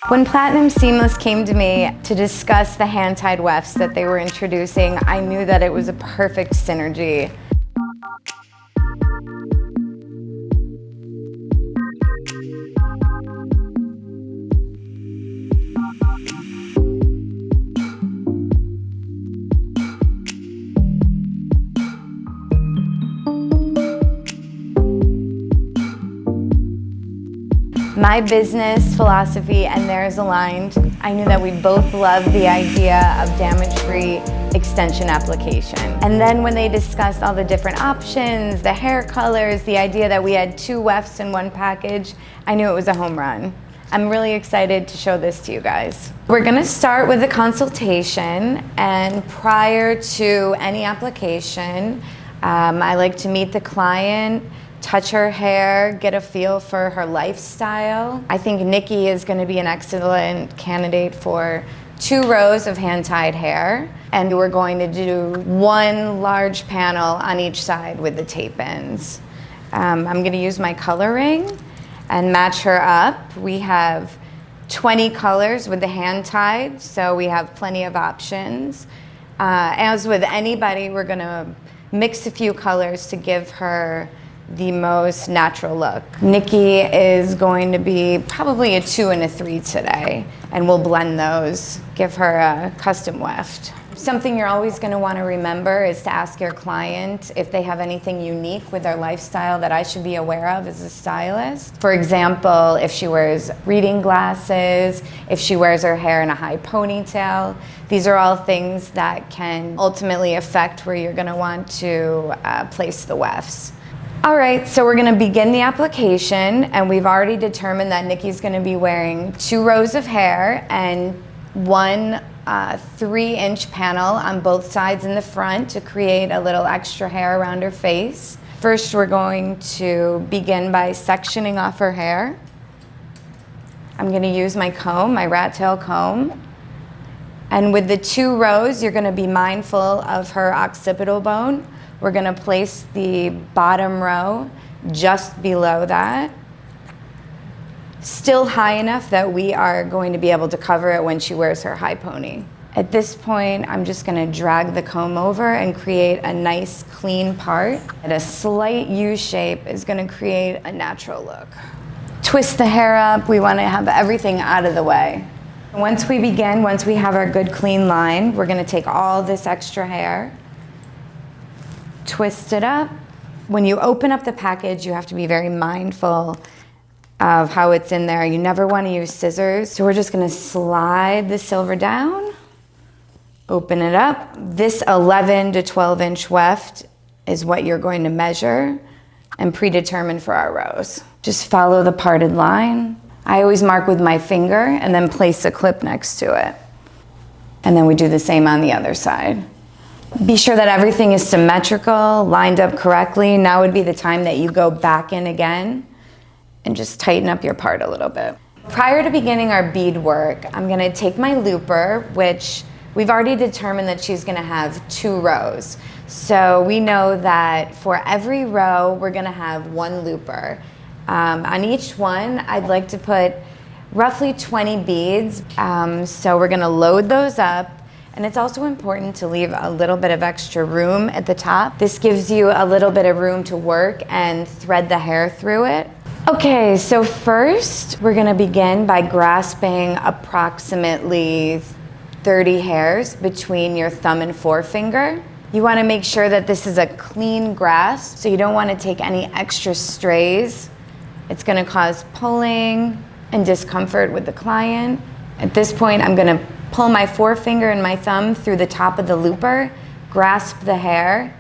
When Platinum Seamless came to me to discuss the hand-tied wefts that they were introducing, I knew that it was a perfect synergy. My business philosophy and theirs aligned. I knew that we both loved the idea of damage-free extension application. And then when they discussed all the different options, the hair colors, the idea that we had 2 wefts in one package, I knew it was a home run. I'm really excited to show this to you guys. We're gonna start with a consultation, and prior to any application, I like to meet the client, touch her hair, get a feel for her lifestyle. I think Nikki is going to be an excellent candidate for 2 rows of hand-tied hair. And we're going to do 1 large panel on each side with the tape-ins. I'm going to use my coloring and match her up. We have 20 colors with the hand-tied, so we have plenty of options. As with anybody, we're going to mix a few colors to give her the most natural look. Nikki is going to be probably a 2 and a 3 today, and we'll blend those, give her a custom weft. Something you're always going to want to remember is to ask your client if they have anything unique with their lifestyle that I should be aware of as a stylist. For example, if she wears reading glasses, if she wears her hair in a high ponytail. These are all things that can ultimately affect where you're going to want to place the wefts. All right, so we're gonna begin the application, and we've already determined that Nikki's gonna be wearing 2 rows of hair and 1 3-inch panel on both sides in the front to create a little extra hair around her face. First, we're going to begin by sectioning off her hair. I'm gonna use my comb, my rat tail comb. And with the 2 rows, you're gonna be mindful of her occipital bone. We're gonna place the bottom row just below that, still high enough that we are going to be able to cover it when she wears her high pony. At this point, I'm just gonna drag the comb over and create a nice clean part. And a slight U shape is gonna create a natural look. Twist the hair up, we wanna have everything out of the way. Once we begin, once we have our good clean line, we're gonna take all this extra hair, twist it up. When you open up the package, you have to be very mindful of how it's in there. You never want to use scissors. So we're just going to slide the silver down, open it up. This 11 to 12 inch weft is what you're going to measure and predetermine for our rows. Just follow the parted line. I always mark with my finger and then place a clip next to it. And then we do the same on the other side. Be sure that everything is symmetrical, lined up correctly. Now would be the time that you go back in again and just tighten up your part a little bit. Prior to beginning our bead work, I'm gonna take my looper, which we've already determined that she's gonna have 2 rows. So we know that for every row, we're gonna have 1 looper. On each one, I'd like to put roughly 20 beads. So we're gonna load those up. And it's also important to leave a little bit of extra room at the top. This gives you a little bit of room to work and thread the hair through it. Okay, so first we're gonna begin by grasping approximately 30 hairs between your thumb and forefinger. You wanna make sure that this is a clean grasp, so you don't wanna take any extra strays. It's gonna cause pulling and discomfort with the client. At this point, I'm gonna pull my forefinger and my thumb through the top of the looper, grasp the hair,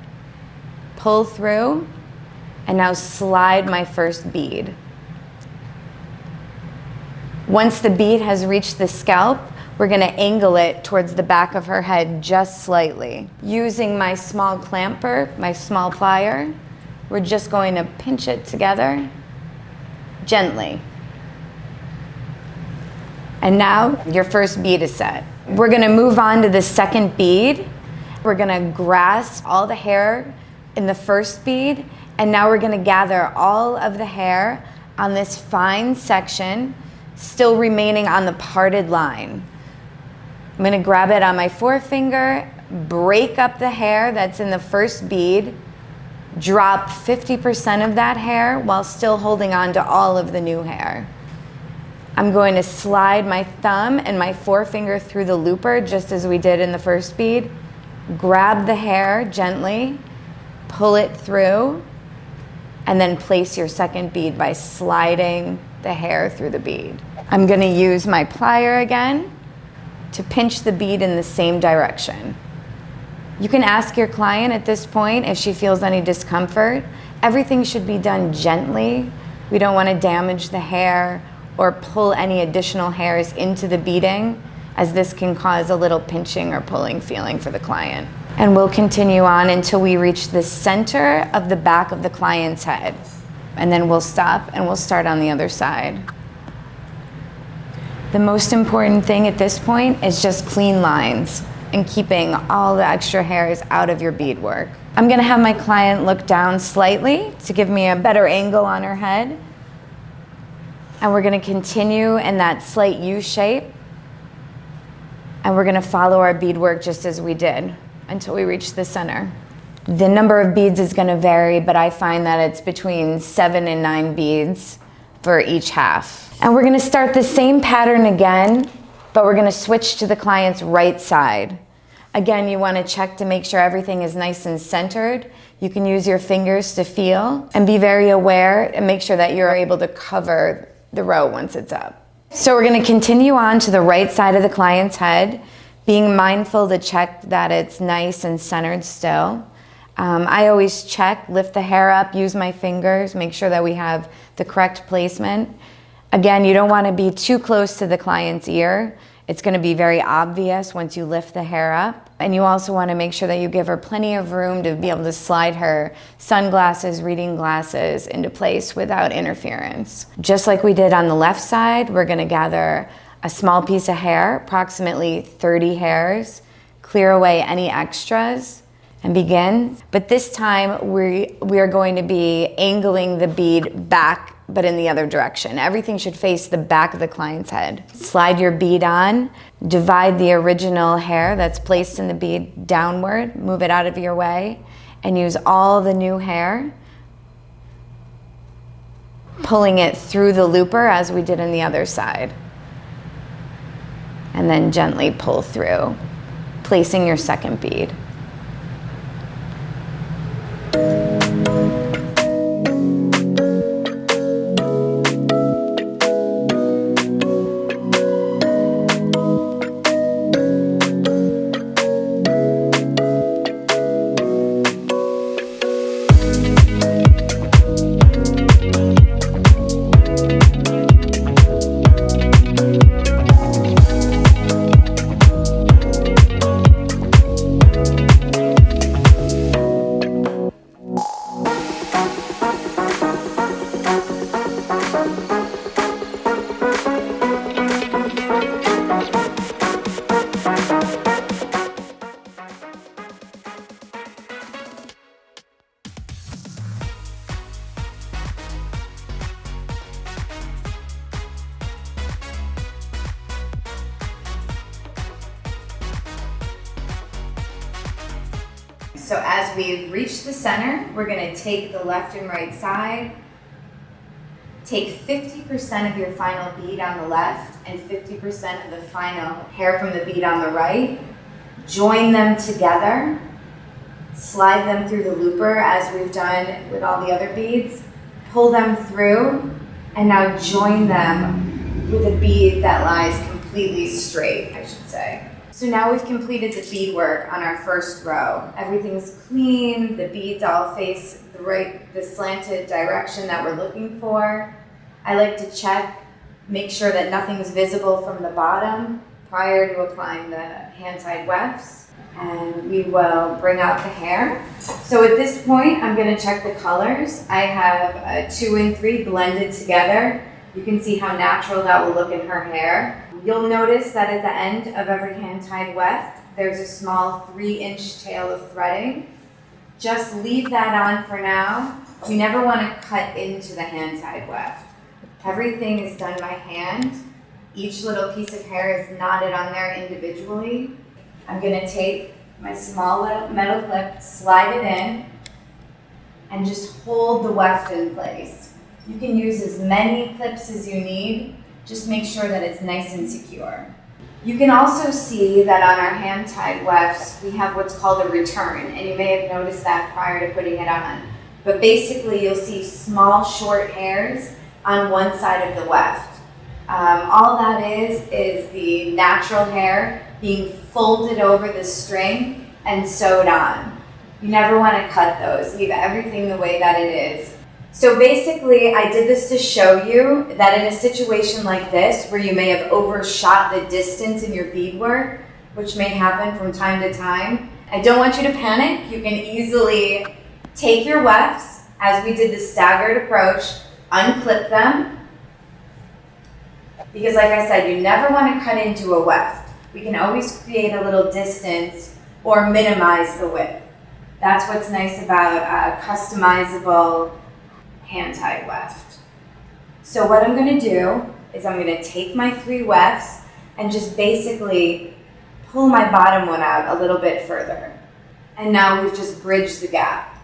pull through, and now slide my first bead. Once the bead has reached the scalp, we're gonna angle it towards the back of her head just slightly. Using my small clamper, my small plier, we're just going to pinch it together gently. And now your first bead is set. We're gonna move on to the second bead. We're gonna grasp all the hair in the first bead, and now we're gonna gather all of the hair on this fine section, still remaining on the parted line. I'm gonna grab it on my forefinger, break up the hair that's in the first bead, drop 50% of that hair while still holding on to all of the new hair. I'm going to slide my thumb and my forefinger through the looper just as we did in the first bead. Grab the hair gently, pull it through, and then place your second bead by sliding the hair through the bead. I'm going to use my plier again to pinch the bead in the same direction. You can ask your client at this point if she feels any discomfort. Everything should be done gently. We don't want to damage the hair or pull any additional hairs into the beading, as this can cause a little pinching or pulling feeling for the client. And we'll continue on until we reach the center of the back of the client's head. And then we'll stop and we'll start on the other side. The most important thing at this point is just clean lines and keeping all the extra hairs out of your beadwork. I'm gonna have my client look down slightly to give me a better angle on her head. And we're gonna continue in that slight U shape. And we're gonna follow our beadwork just as we did until we reach the center. The number of beads is gonna vary, but I find that it's between 7 and 9 beads for each half. And we're gonna start the same pattern again, but we're gonna switch to the client's right side. Again, you wanna check to make sure everything is nice and centered. You can use your fingers to feel and be very aware and make sure that you're able to cover the row once it's up. So we're gonna continue on to the right side of the client's head, being mindful to check that it's nice and centered still. I always check, lift the hair up, use my fingers, make sure that we have the correct placement. Again, you don't want to be too close to the client's ear. It's going to be very obvious once you lift the hair up. And you also want to make sure that you give her plenty of room to be able to slide her sunglasses, reading glasses into place without interference. Just like we did on the left side, we're going to gather a small piece of hair, approximately 30 hairs, clear away any extras, and begin. But this time we are going to be angling the bead back, but in the other direction. Everything should face the back of the client's head. Slide your bead on, divide the original hair that's placed in the bead downward, move it out of your way, and use all the new hair, pulling it through the looper as we did on the other side. And then gently pull through, placing your second bead. So as we reach the center, we're gonna take the left and right side, take 50% of your final bead on the left and 50% of the final hair from the bead on the right, join them together, slide them through the looper as we've done with all the other beads, pull them through, and now join them with a bead that lies completely straight, I should say. So now we've completed the beadwork on our first row. Everything's clean, the beads all face the slanted direction that we're looking for. I like to check, make sure that nothing's visible from the bottom prior to applying the hand-tied wefts. And we will bring out the hair. So at this point, I'm gonna check the colors. I have 2 and 3 blended together. You can see how natural that will look in her hair. You'll notice that at the end of every hand-tied weft, there's a small 3-inch tail of threading. Just leave that on for now. You never want to cut into the hand-tied weft. Everything is done by hand. Each little piece of hair is knotted on there individually. I'm gonna take my small little metal clip, slide it in, and just hold the weft in place. You can use as many clips as you need. Just make sure that it's nice and secure. You can also see that on our hand-tied wefts, we have what's called a return, and you may have noticed that prior to putting it on. But basically, you'll see small, short hairs on one side of the weft. All that is the natural hair being folded over the string and sewed on. You never want to cut those. Leave everything the way that it is. So basically, I did this to show you that in a situation like this, where you may have overshot the distance in your beadwork, which may happen from time to time, I don't want you to panic. You can easily take your wefts, as we did the staggered approach, unclip them, because like I said, you never want to cut into a weft. We can always create a little distance or minimize the width. That's what's nice about a customizable hand-tied weft. So what I'm going to do is I'm going to take my 3 wefts and just basically pull my bottom one out a little bit further. And now we've just bridged the gap.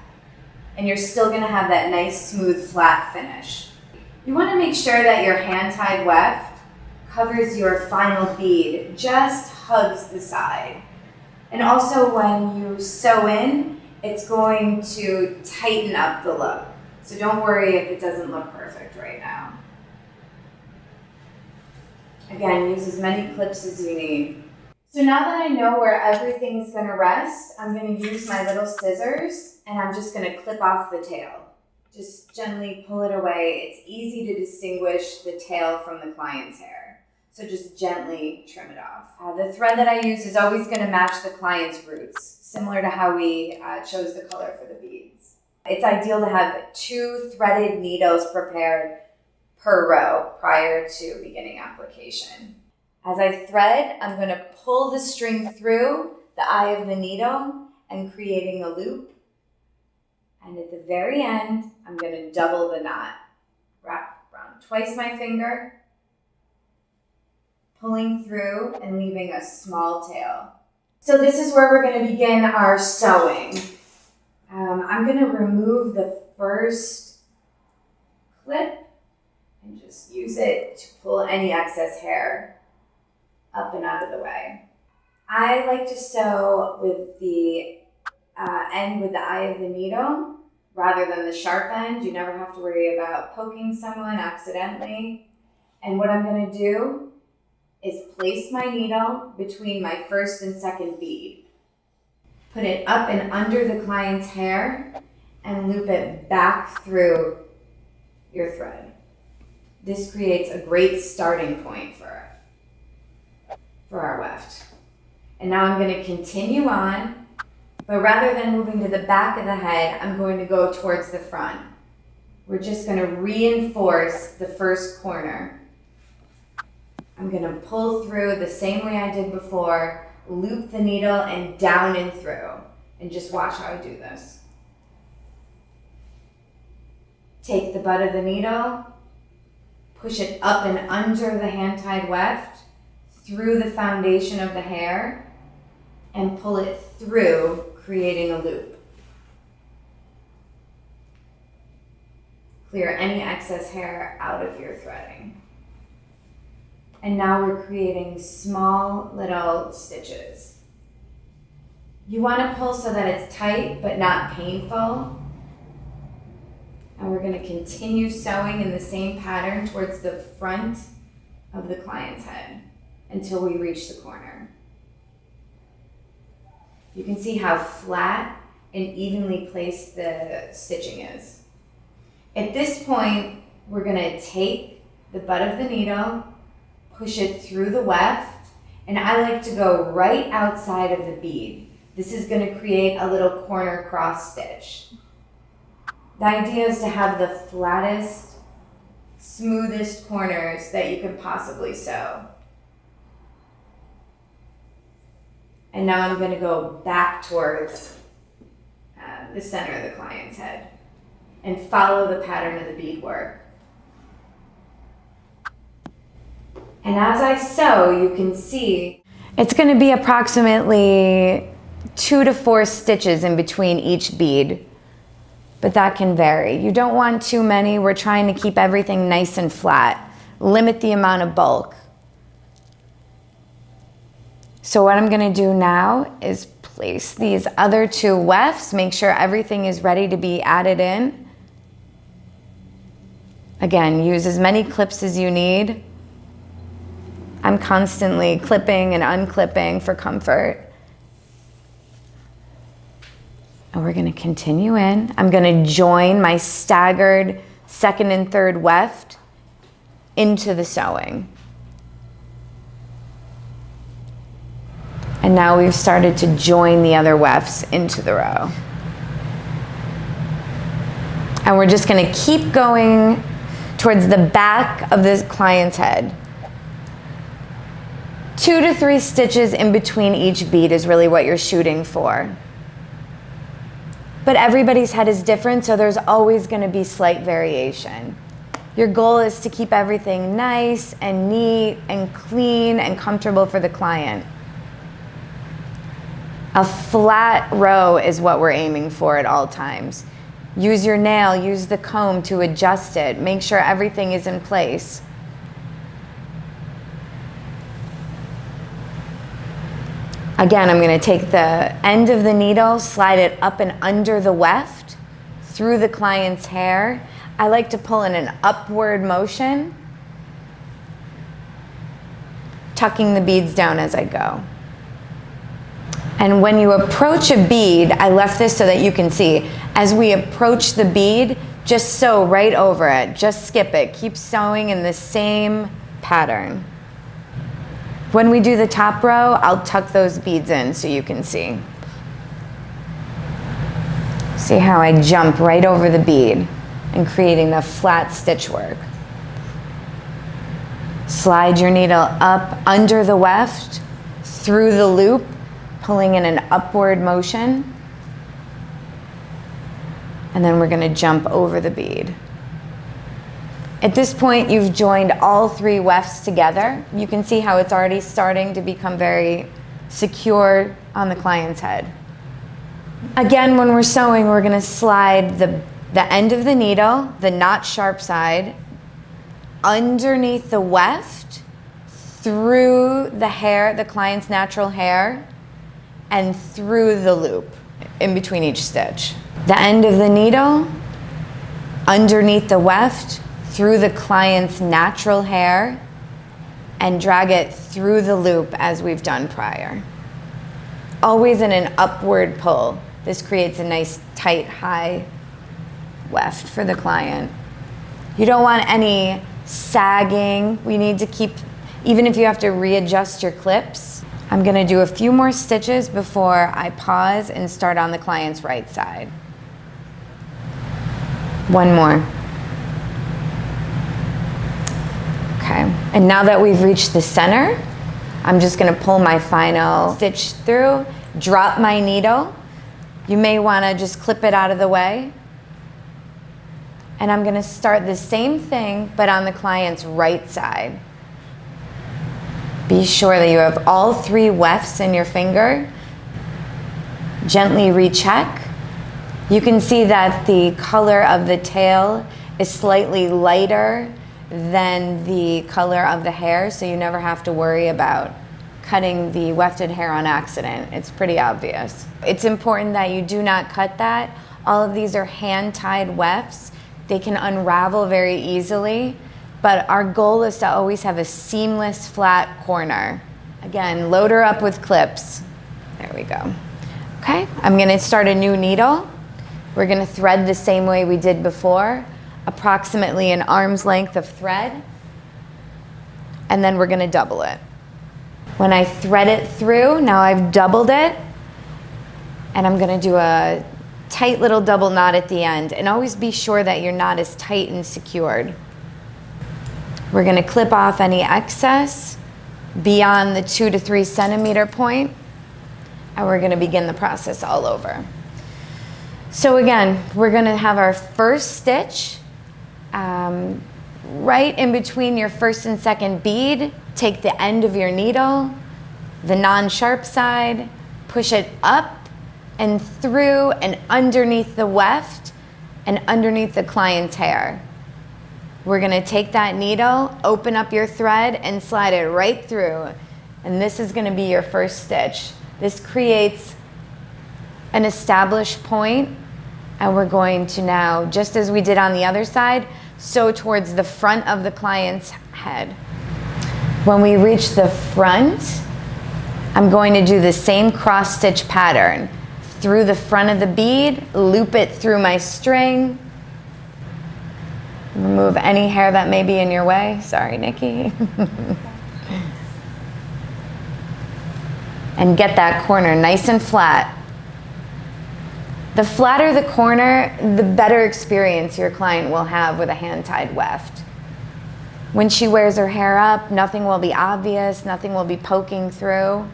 And you're still going to have that nice, smooth, flat finish. You want to make sure that your hand-tied weft covers your final bead, just hugs the side. And also when you sew in, it's going to tighten up the look. So don't worry if it doesn't look perfect right now. Again, use as many clips as you need. So now that I know where everything's going to rest, I'm going to use my little scissors and I'm just going to clip off the tail. Just gently pull it away. It's easy to distinguish the tail from the client's hair. So just gently trim it off. The thread that I use is always going to match the client's roots, similar to how we chose the color for the beads. It's ideal to have 2 threaded needles prepared per row prior to beginning application. As I thread, I'm going to pull the string through the eye of the needle and creating a loop. And at the very end, I'm going to double the knot. Wrap around twice my finger, pulling through and leaving a small tail. So this is where we're going to begin our sewing. I'm going to remove the first clip and just use it to pull any excess hair up and out of the way. I like to sew with the end with the eye of the needle rather than the sharp end. You never have to worry about poking someone accidentally. And what I'm going to do is place my needle between my first and second bead. Put it up and under the client's hair and loop it back through your thread. This creates a great starting point for our weft. And now I'm going to continue on, but rather than moving to the back of the head, I'm going to go towards the front. We're just going to reinforce the first corner. I'm going to pull through the same way I did before, loop the needle and down and through, and just watch how I do this. Take the butt of the needle, push it up and under the hand-tied weft, through the foundation of the hair, and pull it through, creating a loop. Clear any excess hair out of your threading. And now we're creating small little stitches. You want to pull so that it's tight but not painful. And we're going to continue sewing in the same pattern towards the front of the client's head until we reach the corner. You can see how flat and evenly placed the stitching is. At this point, we're going to take the butt of the needle, push it through the weft, and I like to go right outside of the bead. This is going to create a little corner cross stitch. The idea is to have the flattest, smoothest corners that you can possibly sew. And now I'm going to go back towards the center of the client's head and follow the pattern of the beadwork. And as I sew, you can see it's going to be approximately 2 to 4 stitches in between each bead, but that can vary. You don't want too many. We're trying to keep everything nice and flat. Limit the amount of bulk. So what I'm going to do now is place these other 2 wefts, make sure everything is ready to be added in. Again, use as many clips as you need. I'm constantly clipping and unclipping for comfort. And we're going to continue in. I'm going to join my staggered 2nd and 3rd weft into the sewing. And now we've started to join the other wefts into the row. And we're just going to keep going towards the back of this client's head. 2 to 3 stitches in between each bead is really what you're shooting for. But everybody's head is different, so there's always going to be slight variation. Your goal is to keep everything nice and neat and clean and comfortable for the client. A flat row is what we're aiming for at all times. Use your nail, use the comb to adjust it. Make sure everything is in place. Again, I'm going to take the end of the needle, slide it up and under the weft, through the client's hair. I like to pull in an upward motion, tucking the beads down as I go. And when you approach a bead, I left this so that you can see, as we approach the bead, just sew right over it. Just skip it. Keep sewing in the same pattern. When we do the top row, I'll tuck those beads in so you can see. See how I jump right over the bead and creating the flat stitch work. Slide your needle up under the weft, through the loop, pulling in an upward motion. And then we're going to jump over the bead. At this point, you've joined all 3 wefts together. You can see how it's already starting to become very secure on the client's head. Again, when we're sewing, we're going to slide the end of the needle, the not sharp side, underneath the weft, through the hair, the client's natural hair, and through the loop in between each stitch. The end of the needle, underneath the weft, through the client's natural hair, and drag it through the loop as we've done prior. Always in an upward pull. This creates a nice tight high weft for the client. You don't want any sagging. We need to keep, even if you have to readjust your clips. I'm going to do a few more stitches before I pause and start on the client's right side. One more. Okay, and now that we've reached the center, I'm just going to pull my final stitch through, drop my needle. You may want to just clip it out of the way. And I'm going to start the same thing, but on the client's right side. Be sure that you have all 3 wefts in your finger. Gently recheck. You can see that the color of the tail is slightly lighter than the color of the hair, so you never have to worry about cutting the wefted hair on accident. It's pretty obvious. It's important that you do not cut that. All of these are hand-tied wefts. They can unravel very easily, but our goal is to always have a seamless flat corner. Again, load her up with clips. There we go. Okay, I'm going to start a new needle. We're going to thread the same way we did before, approximately an arm's length of thread, and then we're going to double it. When I thread it through, now I've doubled it, and I'm going to do a tight little double knot at the end, and always be sure that your knot is tight and secured. We're going to clip off any excess beyond the 2 to 3 centimeter point, and we're going to begin the process all over. So again, we're going to have our first stitch right in between your first and second bead. take the end of your needle, the non-sharp side, push it up and through and underneath the weft and underneath the client's hair. We're gonna take that needle, open up your thread and slide it right through. And this is gonna be your first stitch. This creates an established point, and we're going to now, just as we did on the other side, sew towards the front of the client's head. When we reach the front, I'm going to do the same cross stitch pattern. Through the front of the bead, loop it through my string. Remove any hair that may be in your way. Sorry, Nikki. And get that corner nice and flat. The flatter the corner, the better experience your client will have with a hand-tied weft. When she wears her hair up, nothing will be obvious, nothing will be poking through.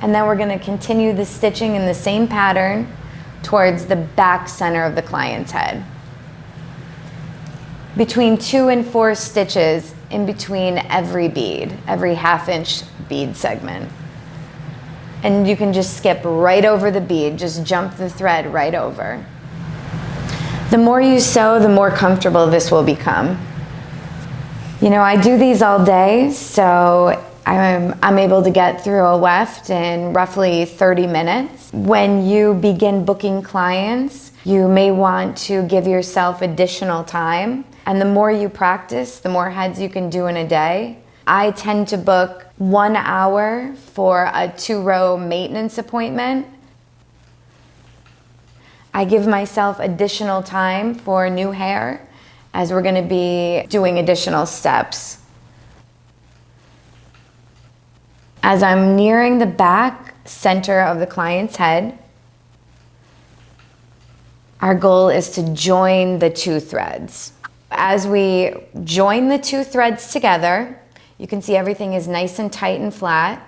And then we're going to continue the stitching in the same pattern towards the back center of the client's head. Between 2 and 4 stitches in between every bead, every half-inch bead segment. And you can just skip right over the bead, just jump the thread right over. The more you sew, the more comfortable this will become. You know, I do these all day, so I'm able to get through a weft in roughly 30 minutes. When you begin booking clients, you may want to give yourself additional time. And the more you practice, the more heads you can do in a day. I tend to book 1 hour for a 2-row maintenance appointment. I give myself additional time for new hair as we're going to be doing additional steps. As I'm nearing the back center of the client's head, our goal is to join the 2 threads. As we join the 2 threads together, you can see everything is nice and tight and flat.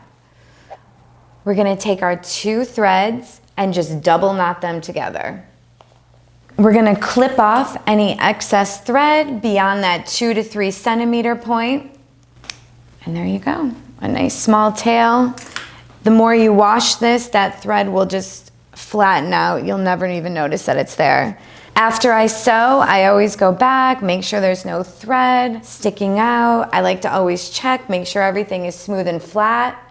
We're going to take our 2 threads and just double knot them together. We're going to clip off any excess thread beyond that 2 to 3 centimeter point. And there you go, a nice small tail. The more you wash this, that thread will just flatten out. You'll never even notice that it's there. After I sew, I always go back, make sure there's no thread sticking out. I like to always check, make sure everything is smooth and flat.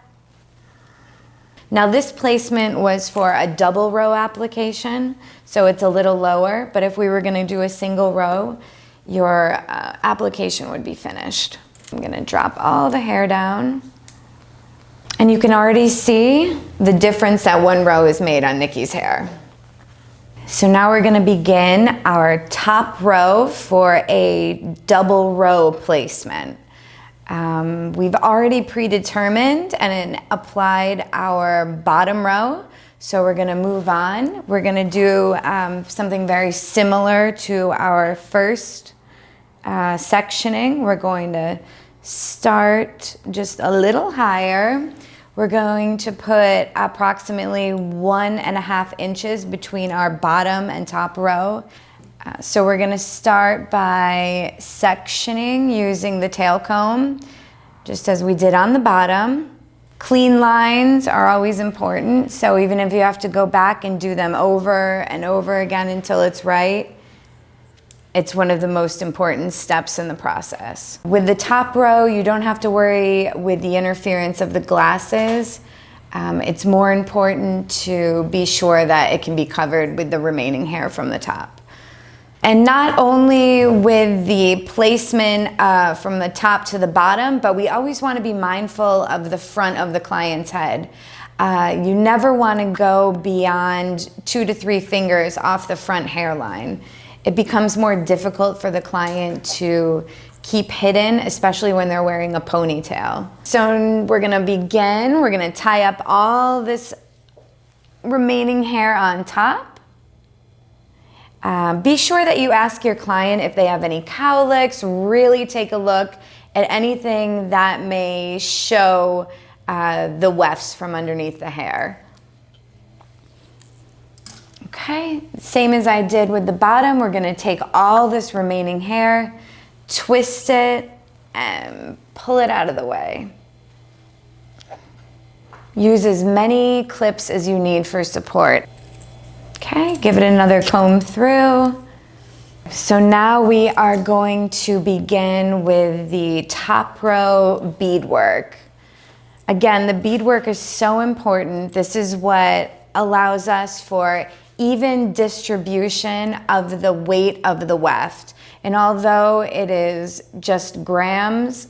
Now this placement was for a double row application, so it's a little lower, but if we were gonna do a single row, your application would be finished. I'm gonna drop all the hair down. And you can already see the difference that 1 row is made on Nikki's hair. So now we're gonna begin our top row for a double row placement. We've already predetermined and applied our bottom row, so we're gonna move on. We're gonna do something very similar to our first sectioning. We're going to start just a little higher. We're going to put approximately 1.5 inches between our bottom and top row. So we're gonna start by sectioning using the tail comb, just as we did on the bottom. Clean lines are always important, so even if you have to go back and do them over and over again until it's right, it's one of the most important steps in the process. With the top row, you don't have to worry with the interference of the glasses. It's more important to be sure that it can be covered with the remaining hair from the top. And not only with the placement from the top to the bottom, but we always want to be mindful of the front of the client's head. You never want to go beyond 2 to 3 fingers off the front hairline. It becomes more difficult for the client to keep hidden, especially when they're wearing a ponytail. So we're gonna begin, we're gonna tie up all this remaining hair on top. Be sure that you ask your client if they have any cowlicks. Really take a look at anything that may show the wefts from underneath the hair. Okay, same as I did with the bottom, we're gonna take all this remaining hair, twist it, and pull it out of the way. Use as many clips as you need for support. Okay, give it another comb through. So now we are going to begin with the top row beadwork. Again, the beadwork is so important. This is what allows us for even distribution of the weight of the weft. And although it is just grams,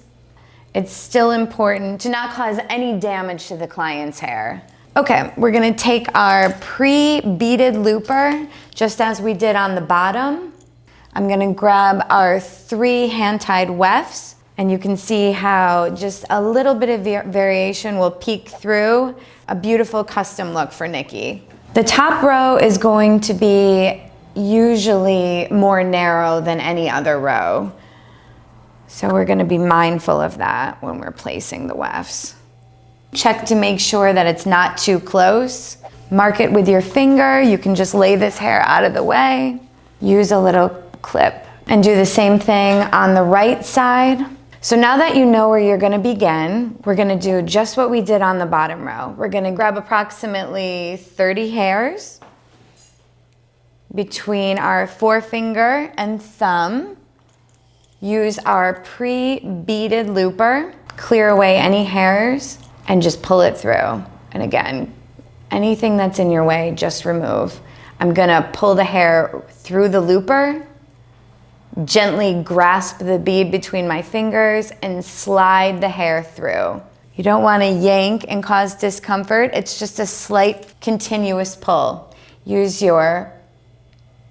it's still important to not cause any damage to the client's hair. Okay, we're gonna take our pre-beaded looper, just as we did on the bottom. I'm gonna grab our 3 hand-tied wefts, and you can see how just a little bit of variation will peek through a beautiful custom look for Nikki. The top row is going to be usually more narrow than any other row. So we're gonna be mindful of that when we're placing the wefts. Check to make sure that it's not too close. Mark it with your finger. You can just lay this hair out of the way. Use a little clip and do the same thing on the right side. So now that you know where you're gonna begin, we're gonna do just what we did on the bottom row. We're gonna grab approximately 30 hairs between our forefinger and thumb. Use our pre-beaded looper, clear away any hairs, and just pull it through. And again, anything that's in your way, just remove. I'm gonna pull the hair through the looper, gently grasp the bead between my fingers, and slide the hair through. You don't want to yank and cause discomfort. It's just a slight continuous pull. Use your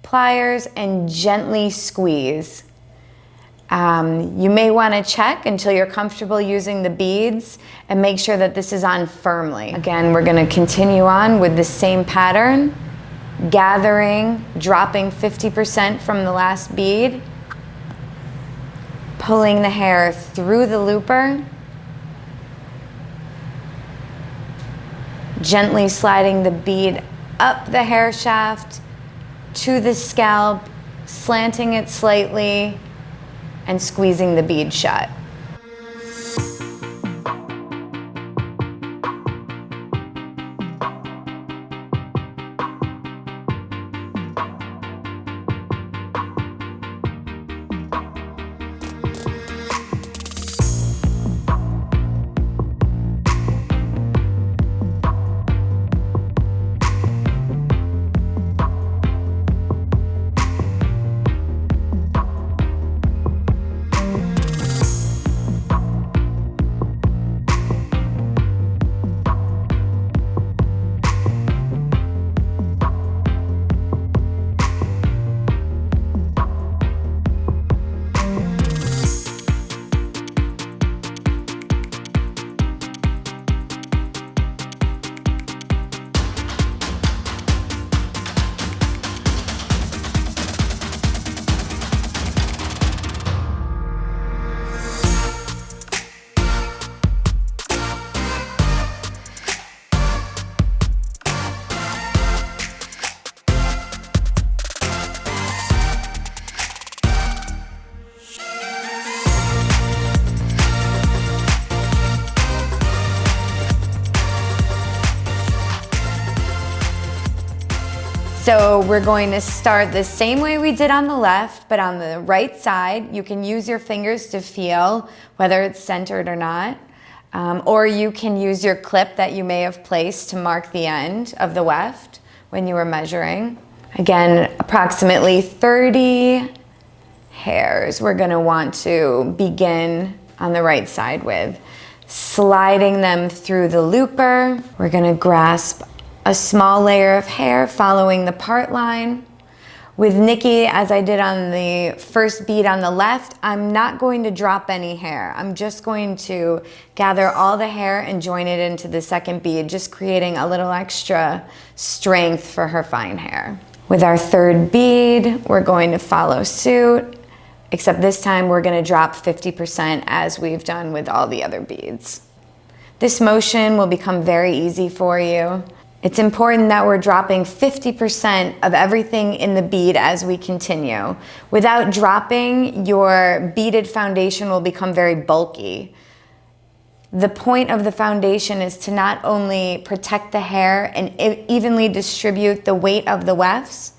pliers and gently squeeze. You may want to check until you're comfortable using the beads and make sure that this is on firmly. Again, we're going to continue on with the same pattern, gathering, dropping 50% from the last bead, pulling the hair through the looper, gently sliding the bead up the hair shaft to the scalp, slanting it slightly, and squeezing the bead shut. So we're going to start the same way we did on the left, but on the right side, you can use your fingers to feel whether it's centered or not. Or you can use your clip that you may have placed to mark the end of the weft when you were measuring. Again, approximately 30 hairs we're going to want to begin on the right side with. Sliding them through the looper, we're going to grasp a small layer of hair following the part line. With Nikki, as I did on the first bead on the left, I'm not going to drop any hair. I'm just going to gather all the hair and join it into the second bead, just creating a little extra strength for her fine hair. With our third bead, we're going to follow suit, except this time we're going to drop 50% as we've done with all the other beads. This motion will become very easy for you. It's important that we're dropping 50% of everything in the bead as we continue. Without dropping, your beaded foundation will become very bulky. The point of the foundation is to not only protect the hair and evenly distribute the weight of the wefts,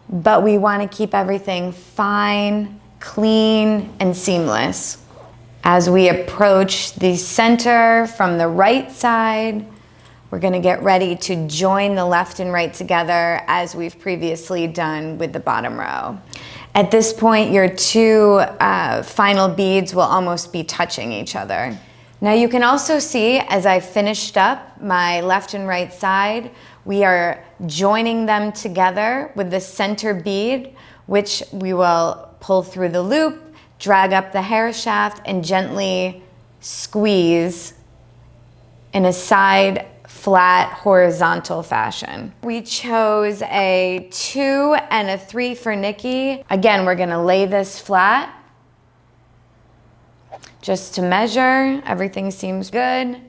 but we want to keep everything fine, clean, and seamless. As we approach the center from the right side, we're going to get ready to join the left and right together as we've previously done with the bottom row. At this point, your two final beads will almost be touching each other. Now you can also see as I finished up my left and right side, we are joining them together with the center bead, which we will pull through the loop, drag up the hair shaft, and gently squeeze in a side flat horizontal fashion. We chose a 2 and a 3 for Nikki. Again, we're gonna lay this flat just to measure. Everything seems good.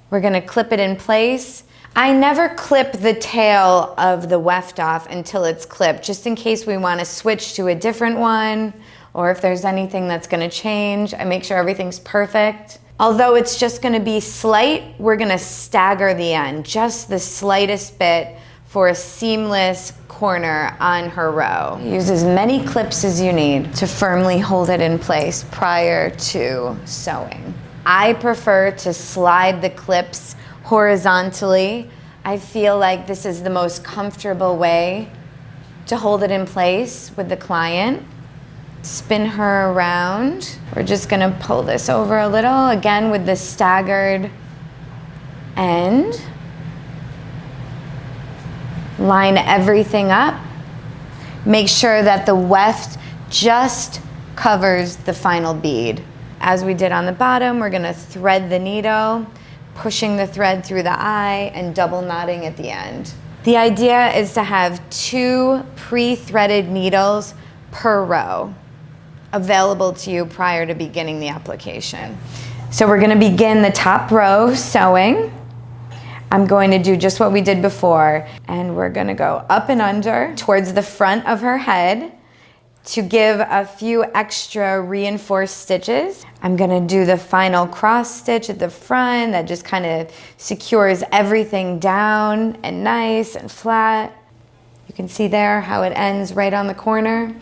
We're gonna clip it in place. I never clip the tail of the weft off until it's clipped, just in case we wanna switch to a different one, or if there's anything that's gonna change. I make sure everything's perfect. Although it's just gonna be slight, we're gonna stagger the end, just the slightest bit for a seamless corner on her row. Use as many clips as you need to firmly hold it in place prior to sewing. I prefer to slide the clips horizontally. I feel like this is the most comfortable way to hold it in place with the client. Spin her around. We're just gonna pull this over a little, again with the staggered end. Line everything up. Make sure that the weft just covers the final bead. As we did on the bottom, we're gonna thread the needle, pushing the thread through the eye and double knotting at the end. The idea is to have 2 pre-threaded needles per row available to you prior to beginning the application. So we're gonna begin the top row sewing. I'm going to do just what we did before, and we're gonna go up and under towards the front of her head to give a few extra reinforced stitches. I'm gonna do the final cross stitch at the front that just kind of secures everything down and nice and flat. You can see there how it ends right on the corner,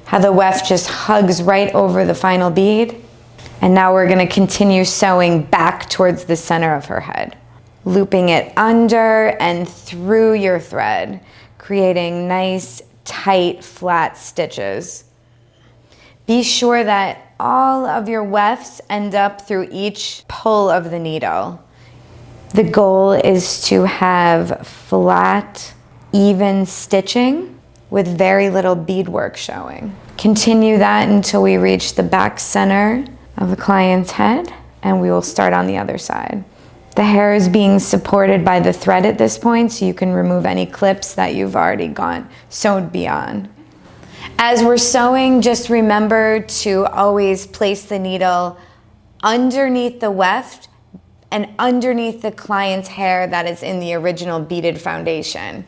how the weft just hugs right over the final bead. And now we're gonna continue sewing back towards the center of her head, looping it under and through your thread, creating nice, tight, flat stitches. Be sure that all of your wefts end up through each pull of the needle. The goal is to have flat, even stitching with very little beadwork showing. Continue that until we reach the back center of the client's head, and we will start on the other side. The hair is being supported by the thread at this point, so you can remove any clips that you've already sewed beyond. As we're sewing, just remember to always place the needle underneath the weft and underneath the client's hair that is in the original beaded foundation.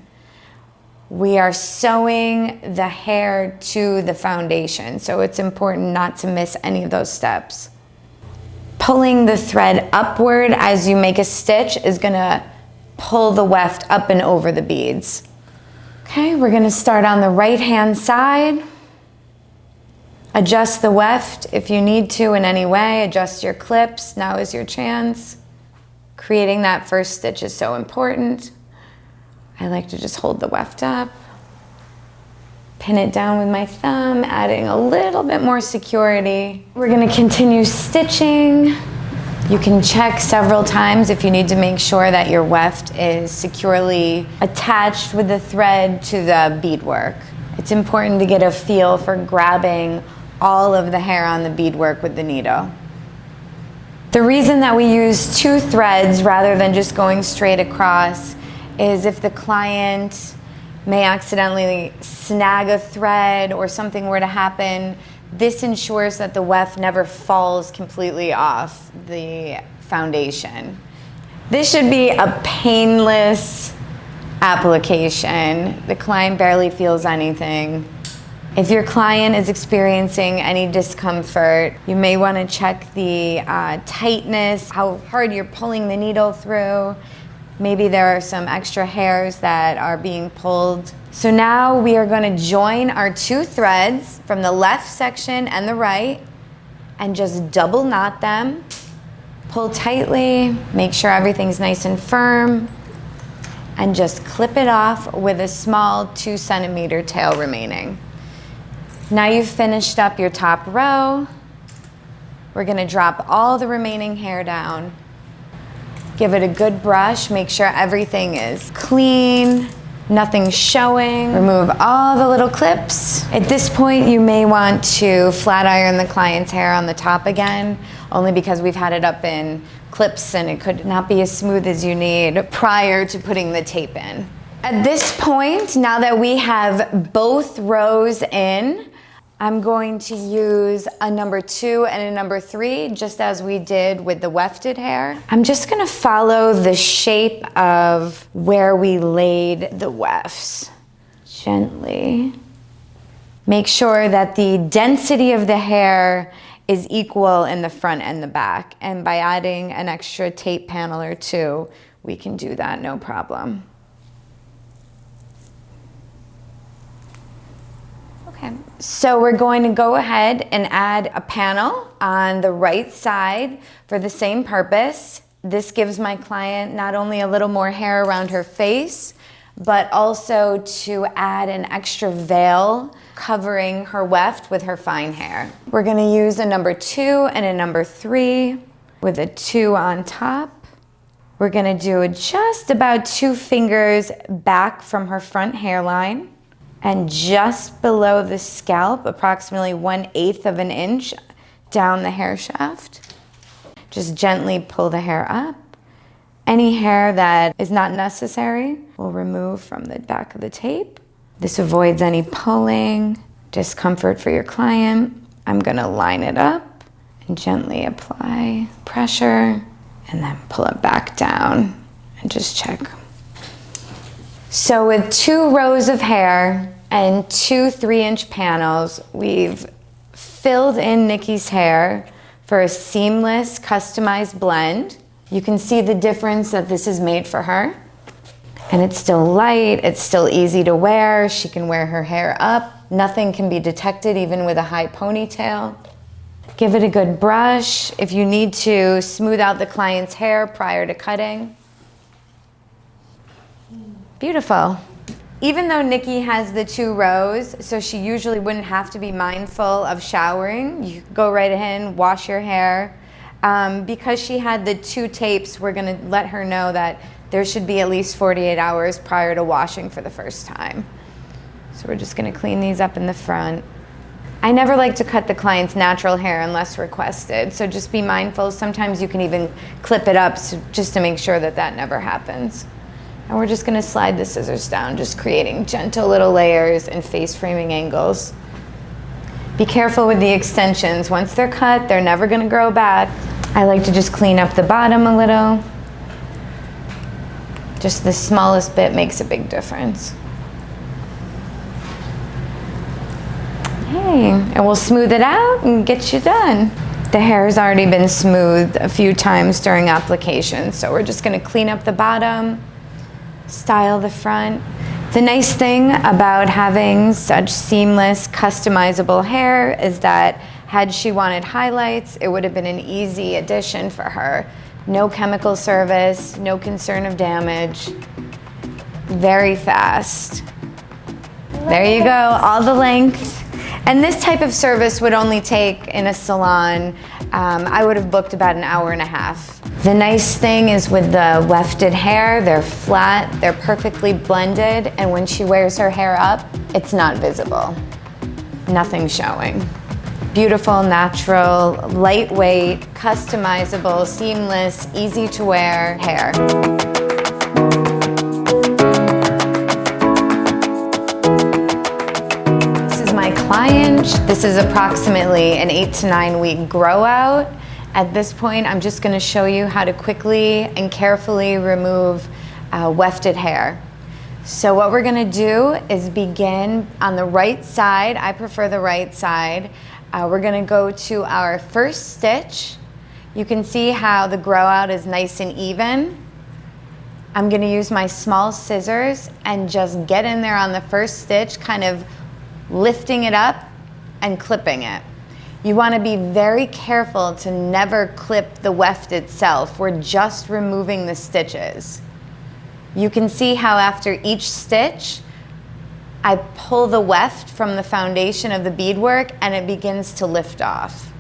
We are sewing the hair to the foundation, so it's important not to miss any of those steps. Pulling the thread upward as you make a stitch is gonna pull the weft up and over the beads. Okay, we're gonna start on the right-hand side. Adjust the weft if you need to in any way. Adjust your clips, now is your chance. Creating that first stitch is so important. I like to just hold the weft up, pin it down with my thumb, adding a little bit more security. We're gonna continue stitching. You can check several times if you need to make sure that your weft is securely attached with the thread to the beadwork. It's important to get a feel for grabbing all of the hair on the beadwork with the needle. The reason that we use 2 threads rather than just going straight across is if the client may accidentally snag a thread or something were to happen, this ensures that the weft never falls completely off the foundation. This should be a painless application. The client barely feels anything. If your client is experiencing any discomfort, you may want to check the tightness, how hard you're pulling the needle through. Maybe there are some extra hairs that are being pulled. So now we are going to join our 2 threads from the left section and the right and just double knot them. Pull tightly, make sure everything's nice and firm, and just clip it off with a small 2 centimeter tail remaining. Now you've finished up your top row. We're going to drop all the remaining hair down. Give it a good brush, make sure everything is clean, nothing's showing. Remove all the little clips. At this point, you may want to flat iron the client's hair on the top again, only because we've had it up in clips and it could not be as smooth as you need prior to putting the tape in. At this point, now that we have both rows in, I'm going to use a number 2 and a number 3, just as we did with the wefted hair. I'm just gonna follow the shape of where we laid the wefts. Gently. Make sure that the density of the hair is equal in the front and the back. And by adding an extra tape panel or 2, we can do that, no problem. Okay, so we're going to go ahead and add a panel on the right side for the same purpose. This gives my client not only a little more hair around her face, but also to add an extra veil covering her weft with her fine hair. We're going to use a number 2 and a number 3 with a 2 on top. We're going to do just about 2 fingers back from her front hairline. And just below the scalp, approximately 1/8 of an inch down the hair shaft. Just gently pull the hair up. Any hair that is not necessary, we'll remove from the back of the tape. This avoids any pulling, discomfort for your client. I'm gonna line it up and gently apply pressure and then pull it back down and just check. So with 2 rows of hair and 2 3-inch panels, we've filled in Nikki's hair for a seamless, customized blend. You can see the difference that this is made for her. And it's still light, it's still easy to wear. She can wear her hair up. Nothing can be detected even with a high ponytail. Give it a good brush if you need to smooth out the client's hair prior to cutting. Beautiful. Even though Nikki has the 2 rows, so she usually wouldn't have to be mindful of showering, you could go right ahead, wash your hair. Because she had the 2 tapes, we're gonna let her know that there should be at least 48 hours prior to washing for the first time. So we're just gonna clean these up in the front. I never like to cut the client's natural hair unless requested, so just be mindful. Sometimes you can even clip it up just to make sure that that never happens. And we're just gonna slide the scissors down, just creating gentle little layers and face framing angles. Be careful with the extensions. Once they're cut, they're never gonna grow back. I like to just clean up the bottom a little. Just the smallest bit makes a big difference. Okay, and we'll smooth it out and get you done. The hair has already been smoothed a few times during application, so we're just gonna clean up the bottom, style the front. The nice thing about having such seamless, customizable hair is that had she wanted highlights, it would have been an easy addition for her. No chemical service, no concern of damage. Very fast. There you go, all the length. And this type of service would only take in a salon, I would have booked about an hour and a half. The nice thing is with the wefted hair, they're flat, they're perfectly blended, and when she wears her hair up, it's not visible. Nothing showing. Beautiful, natural, lightweight, customizable, seamless, easy to wear hair. This is my client. This is approximately an 8 to 9 week grow out. At this point, I'm just going to show you how to quickly and carefully remove wefted hair. So what we're going to do is begin on the right side. I prefer the right side. We're going to go to our first stitch. You can see how the grow out is nice and even. I'm going to use my small scissors and just get in there on the first stitch, kind of lifting it up and clipping it. You want to be very careful to never clip the weft itself. We're just removing the stitches. You can see how after each stitch, I pull the weft from the foundation of the beadwork and it begins to lift off.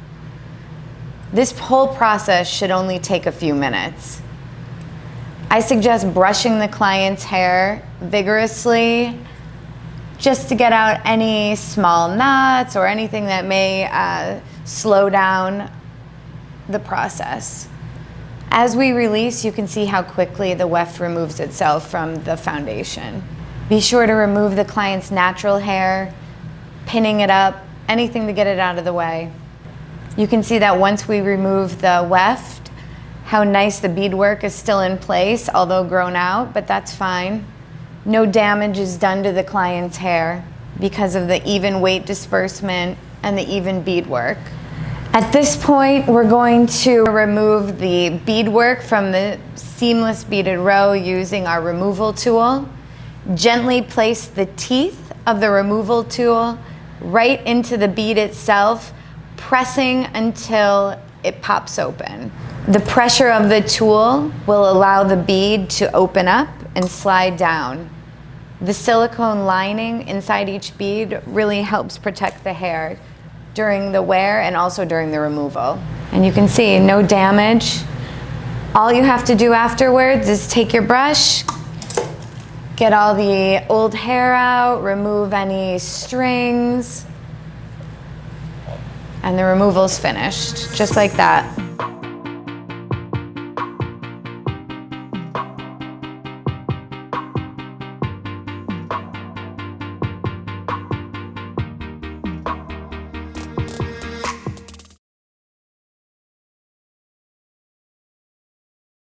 This whole process should only take a few minutes. I suggest brushing the client's hair vigorously just to get out any small knots or anything that may slow down the process. As we release, you can see how quickly the weft removes itself from the foundation. Be sure to remove the client's natural hair, pinning it up, anything to get it out of the way. You can see that once we remove the weft, how nice the beadwork is still in place, although grown out, but that's fine. No damage is done to the client's hair because of the even weight disbursement and the even beadwork. At this point, we're going to remove the beadwork from the seamless beaded row using our removal tool. Gently place the teeth of the removal tool right into the bead itself, pressing until it pops open. The pressure of the tool will allow the bead to open up and slide down. The silicone lining inside each bead really helps protect the hair during the wear and also during the removal. And you can see no damage. All you have to do afterwards is take your brush, get all the old hair out, remove any strings, and the removal's finished, just like that.